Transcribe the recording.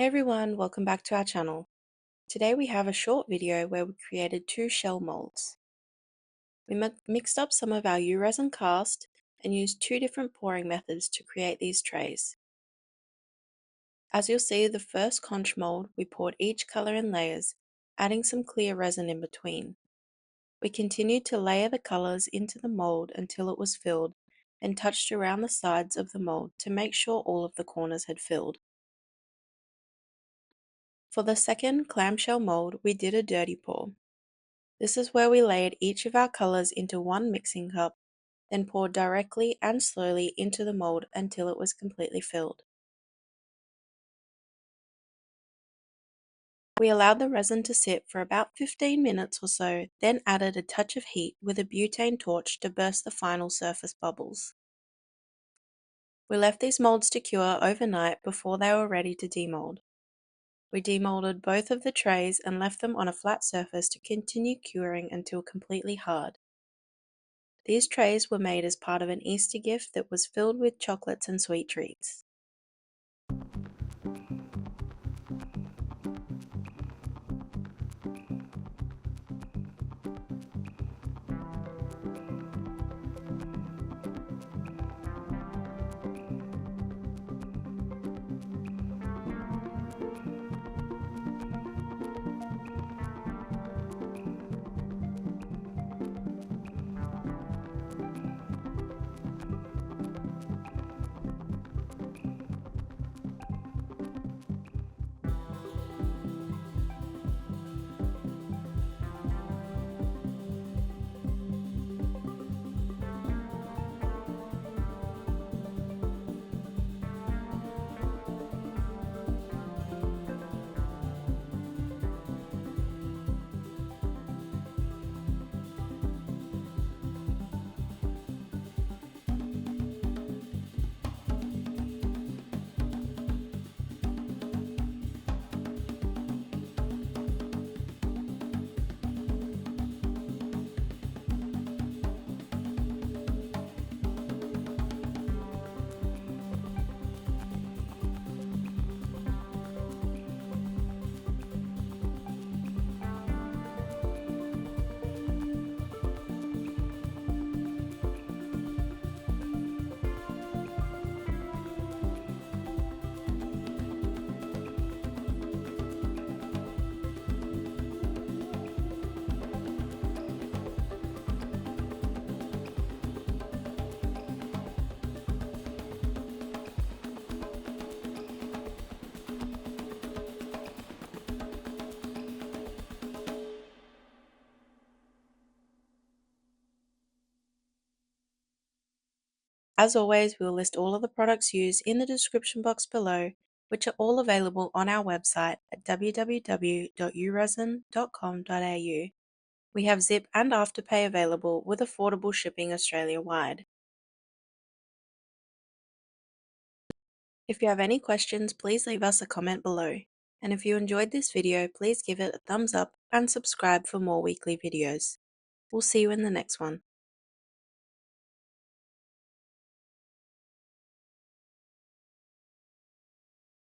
Hey everyone, welcome back to our channel. Today we have a short video where we created two shell molds. We mixed up some of our UResin cast and used two different pouring methods to create these trays. As you'll see, the first conch mold, we poured each color in layers, adding some clear resin in between. We continued to layer the colors into the mold until it was filled, and touched around the sides of the mold to make sure all of the corners had filled. For the second clamshell mold, we did a dirty pour. This is where we layered each of our colors into one mixing cup, then poured directly and slowly into the mold until it was completely filled. We allowed the resin to sit for about 15 minutes or so, then added a touch of heat with a butane torch to burst the final surface bubbles. We left these molds to cure overnight before they were ready to demold. We demolded both of the trays and left them on a flat surface to continue curing until completely hard. These trays were made as part of an Easter gift that was filled with chocolates and sweet treats. As always, we will list all of the products used in the description box below, which are all available on our website at www.uresin.com.au. We have Zip and Afterpay available with affordable shipping Australia-wide. If you have any questions, please leave us a comment below. And if you enjoyed this video, please give it a thumbs up and subscribe for more weekly videos. We'll see you in the next one.